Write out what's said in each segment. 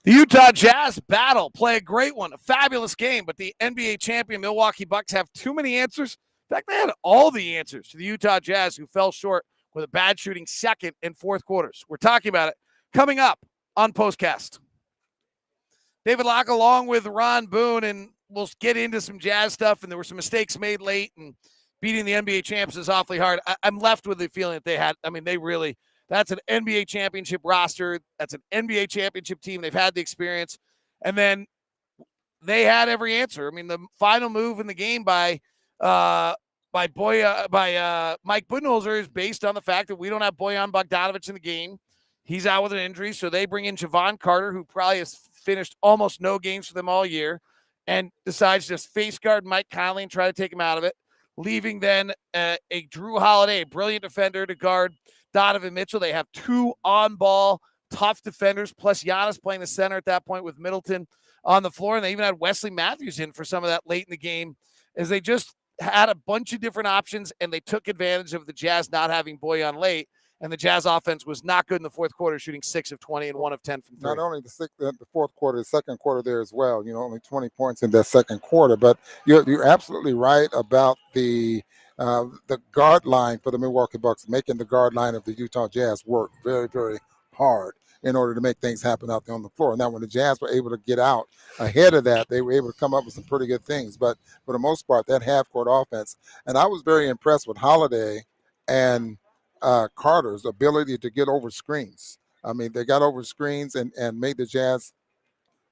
The Utah Jazz battle, play a great one, a fabulous game, but the NBA champion Milwaukee Bucks have too many answers. In fact, they had all the answers to the Utah Jazz, who fell short with a bad shooting second and fourth quarters. We're talking about it coming up on POSTCAST. David Locke along with Ron Boone, and we'll get into some Jazz stuff, and there were some mistakes made late, and beating the NBA champs is awfully hard. I'm left with the feeling that they had, that's an NBA championship roster. That's an NBA championship team. They've had the experience. And then they had every answer. I mean, the final move in the game by Mike Budenholzer is based on the fact that we don't have Bojan Bogdanovic in the game. He's out with an injury, so they bring in Javon Carter, who probably has finished almost no games for them all year, and decides to just face guard Mike Conley and try to take him out of it, leaving then a Drew Holiday, a brilliant defender, to guard Donovan Mitchell. They have two on-ball, tough defenders, plus Giannis playing the center at that point with Middleton on the floor. And they even had Wesley Matthews in for some of that late in the game, as they just had a bunch of different options, and they took advantage of the Jazz not having Bojan late. And the Jazz offense was not good in the fourth quarter, shooting 6 of 20 and 1 of 10 from three. Not only the fourth quarter, the second quarter there as well. Only 20 points in that second quarter. But you're absolutely right about the guard line for the Milwaukee Bucks, making the guard line of the Utah Jazz work very, very hard in order to make things happen out there on the floor. Now, when the Jazz were able to get out ahead of that, they were able to come up with some pretty good things. But for the most part, that half-court offense, and I was very impressed with Holiday and Carter's ability to get over screens. I mean, they got over screens and made the Jazz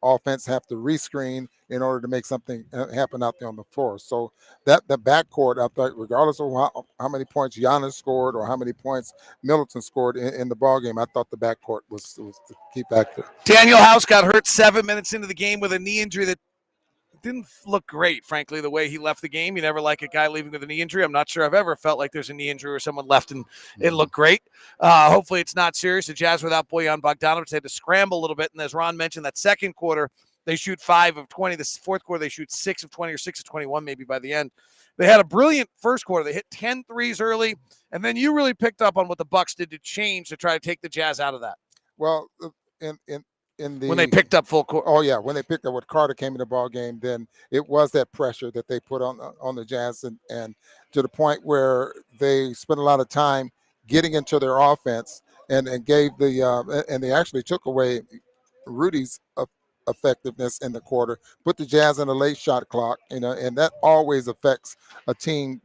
offense have to rescreen in order to make something happen out there on the floor. So the backcourt, I thought, regardless of how many points Giannis scored or how many points Middleton scored in the ballgame, I thought the backcourt was the key factor. Daniel House got hurt 7 minutes into the game with a knee injury that didn't look great, frankly, the way he left the game. You never like a guy leaving with a knee injury. I'm not sure I've ever felt like there's a knee injury where someone left and it looked great. Hopefully it's not serious. The Jazz without Bojan Bogdanovic, they had to scramble a little bit. And as Ron mentioned, that second quarter, they shoot 5 of 20. This fourth quarter, they shoot 6 of 20 or 6 of 21 maybe by the end. They had a brilliant first quarter. They hit 10 threes early. And then you really picked up on what the Bucks did to change to try to take the Jazz out of that. Well, when they picked up full court. Oh yeah, when they picked up when Carter came in the ball game, then it was that pressure that they put on the Jazz, and to the point where they spent a lot of time getting into their offense and gave and they actually took away Rudy's effectiveness in the quarter, put the Jazz in a late shot clock, and that always affects a team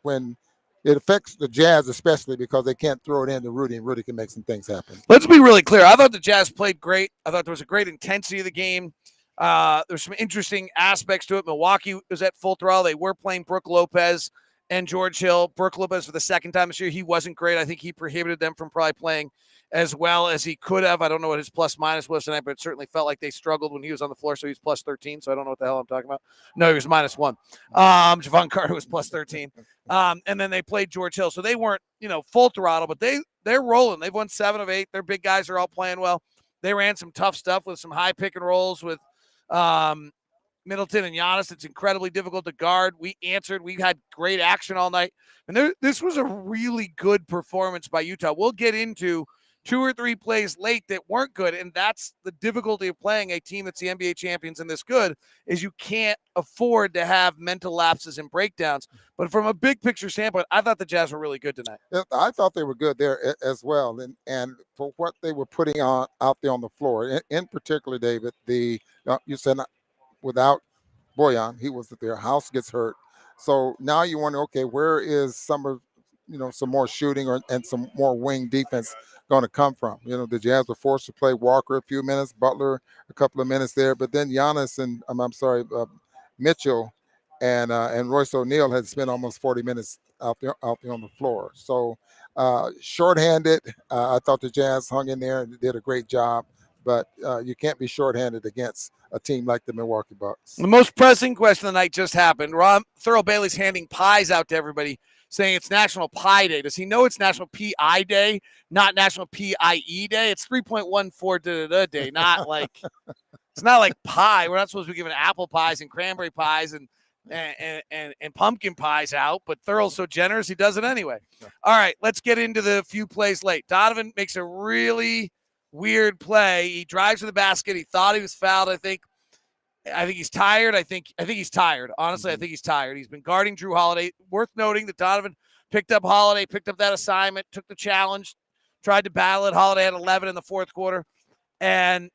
when. It affects the Jazz, especially because they can't throw it into Rudy, and Rudy can make some things happen. Let's be really clear. I thought the Jazz played great. I thought there was a great intensity of the game. There's some interesting aspects to it. Milwaukee was at full throttle. They were playing Brook Lopez and George Hill. Brook Lopez for the second time this year. He wasn't great. I think he prohibited them from probably playing as well as he could have. I don't know what his plus-minus was tonight, but it certainly felt like they struggled when he was on the floor, so he was plus 13, so I don't know what the hell I'm talking about. No, he was -1. Javon Carter was plus 13. And then they played George Hill, so they weren't, full throttle, but they're rolling. They've won 7 of 8. Their big guys are all playing well. They ran some tough stuff with some high pick and rolls with Middleton and Giannis. It's incredibly difficult to guard. We answered. We had great action all night. And this was a really good performance by Utah. We'll get into 2 or 3 plays late that weren't good, and that's the difficulty of playing a team that's the NBA champions and this good, is you can't afford to have mental lapses and breakdowns. But from a big picture standpoint, I thought the Jazz were really good tonight. I thought they were good there as well, and for what they were putting out there on the floor, in particular, David, you said without Bojan, he wasn't there. House gets hurt, so now you wonder, okay, where is some more shooting and some more wing defense going to come from? The Jazz were forced to play Walker a few minutes, Butler a couple of minutes there, but then Giannis and Mitchell and Royce O'Neal had spent almost 40 minutes out there on the floor. So shorthanded, I thought the Jazz hung in there and did a great job, but you can't be shorthanded against a team like the Milwaukee Bucks. The most pressing question of the night just happened. Thurl Bailey's handing pies out to everybody, saying it's National Pie Day. Does he know it's National P.I. Day, not National P.I.E. Day? It's 3.14 day, not like it's not like pie. We're not supposed to be giving apple pies and cranberry pies and pumpkin pies out, but Thurl's so generous, he does it anyway. All right, let's get into the few plays late. Donovan makes a really weird play. He drives to the basket. He thought he was fouled. I think he's tired. I think he's tired. Honestly, I think he's tired. He's been guarding Drew Holiday. Worth noting that Donovan picked up Holiday, picked up that assignment, took the challenge, tried to battle it. Holiday had 11 in the fourth quarter. And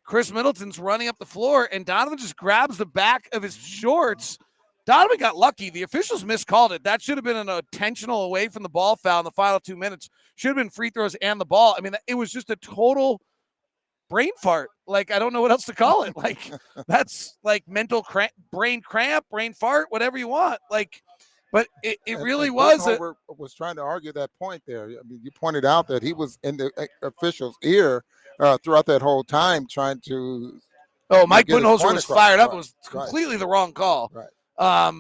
Chris Middleton's running up the floor, and Donovan just grabs the back of his shorts. Donovan got lucky. The officials miscalled it. That should have been an intentional away from the ball foul in the final 2 minutes. Should have been free throws and the ball. I mean, it was just a total brain fart. Like, I don't know what else to call it. Like, that's like mental brain cramp, brain fart, whatever you want. Like, but it really was. Was trying to argue that point there. I mean, you pointed out that he was in the official's ear throughout that whole time trying to. Oh, Mike Budenholzer was fired up. It was completely the wrong call. Right. I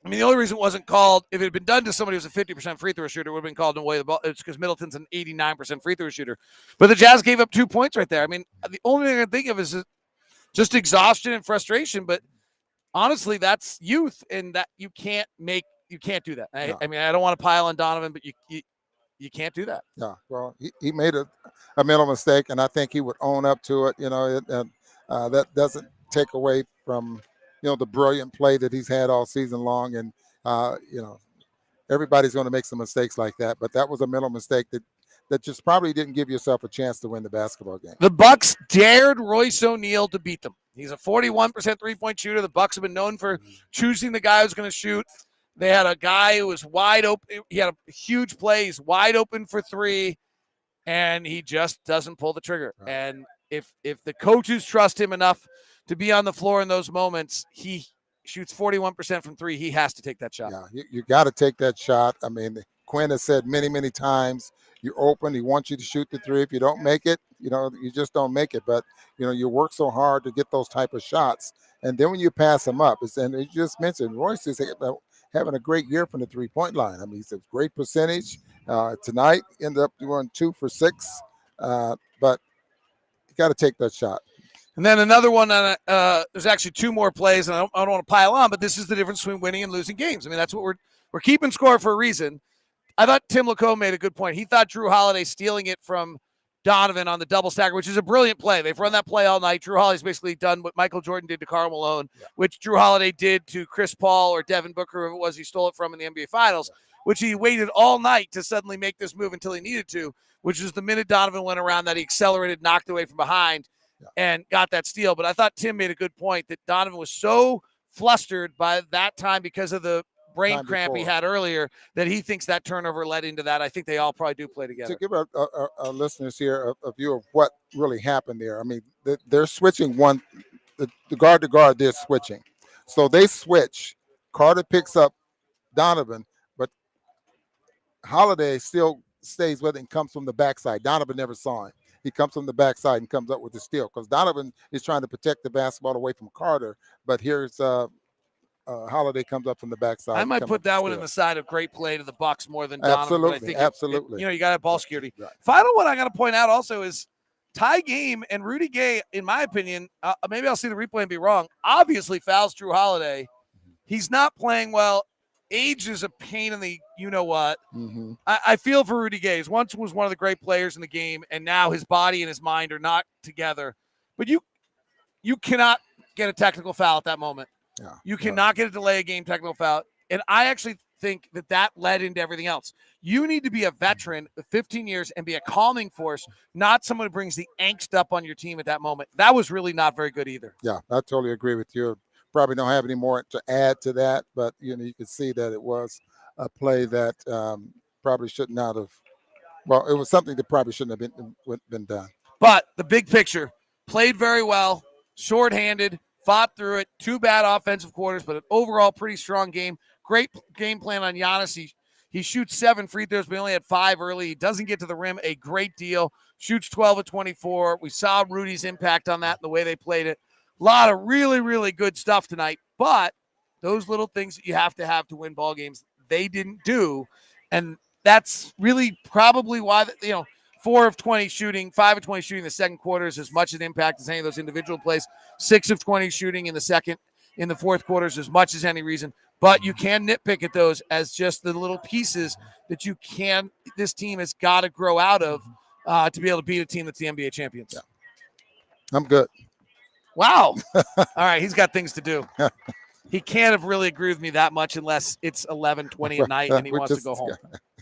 mean, the only reason it wasn't called, if it had been done to somebody who's a 50% free throw shooter, it would have been called away the ball. It's because Middleton's an 89% free throw shooter. But the Jazz gave up 2 points right there. I mean, the only thing I can think of is just exhaustion and frustration. But honestly, that's youth, and that you can't do that. No. I mean, I don't want to pile on Donovan, but you can't do that. Yeah, well, he made a mental mistake, and I think he would own up to it. You know, that doesn't take away from the brilliant play that he's had all season long. And, everybody's going to make some mistakes like that. But that was a mental mistake that just probably didn't give yourself a chance to win the basketball game. The Bucks dared Royce O'Neal to beat them. He's a 41% three-point shooter. The Bucks have been known for choosing the guy who's going to shoot. They had a guy who was wide open. He had a huge play. He's wide open for three, and he just doesn't pull the trigger. Right. And if the coaches trust him enough to be on the floor in those moments, he shoots 41% from three. He has to take that shot. Yeah, you got to take that shot. I mean, Quinn has said many, many times, you're open. He wants you to shoot the three. If you don't make it, you just don't make it. But, you work so hard to get those type of shots. And then when you pass them up, and you just mentioned, Royce is having a great year from the three-point line. I mean, he's a great percentage. Tonight, ended up doing 2 for 6. But you got to take that shot. And then another one, there's actually 2 more plays, and I don't want to pile on, but this is the difference between winning and losing games. I mean, that's what we're keeping score for a reason. I thought Tim LaComb made a good point. He thought Drew Holiday stealing it from Donovan on the double stacker, which is a brilliant play. They've run that play all night. Drew Holiday's basically done what Michael Jordan did to Karl Malone, which Drew Holiday did to Chris Paul or Devin Booker, whoever it was he stole it from in the NBA Finals, which he waited all night to suddenly make this move until he needed to, which was the minute Donovan went around that he accelerated, knocked away from behind, and got that steal. But I thought Tim made a good point that Donovan was so flustered by that time because of the brain cramp he had earlier that he thinks that turnover led into that. I think they all probably do play together. To give our listeners here a view of what really happened there, I mean, they're switching the guard to guard, they're switching. So they switch. Carter picks up Donovan, but Holiday still stays with it and comes from the backside. Donovan never saw him. He comes from the backside and comes up with the steal because Donovan is trying to protect the basketball away from Carter. But here's Holiday comes up from the backside. I might put that one in the side of great play to the Bucks more than Donovan. Absolutely, but I think absolutely. You got to have ball security. Right. Final one I got to point out also is tie game, and Rudy Gay, in my opinion, maybe I'll see the replay and be wrong, obviously fouls Drew Holiday. He's not playing well. Age is a pain in the you-know-what. Mm-hmm. I feel for Rudy Gay. He once was one of the great players in the game, and now his body and his mind are not together. But you cannot get a technical foul at that moment. Yeah, you cannot get a delay of game technical foul. And I actually think that led into everything else. You need to be a veteran with 15 years and be a calming force, not someone who brings the angst up on your team at that moment. That was really not very good either. Yeah, I totally agree with you. Probably don't have any more to add to that, but you can see that it was a play that probably should not have. Well, it was something that probably shouldn't have been done. But the big picture, played very well, shorthanded, fought through it. 2 bad offensive quarters, but an overall pretty strong game. Great game plan on Giannis. He shoots 7 free throws, but he only had 5 early. He doesn't get to the rim a great deal. Shoots 12 of 24. We saw Rudy's impact on that and the way they played it. A lot of really, really good stuff tonight. But those little things that you have to win ball games, they didn't do. And that's really probably why, 4 of 20 shooting, 5 of 20 shooting in the second quarter is as much an impact as any of those individual plays. 6 of 20 shooting in the fourth quarter is as much as any reason. But you can nitpick at those as just the little pieces that this team has got to grow out of to be able to beat a team that's the NBA champions. Yeah. I'm good. Wow. All right, he's got things to do. He can't have really agreed with me that much unless it's 11:20 at night and he wants to go home.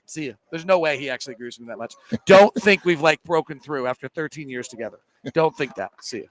See you. There's no way he actually agrees with me that much. Don't think we've broken through after 13 years together. Don't think that. See you.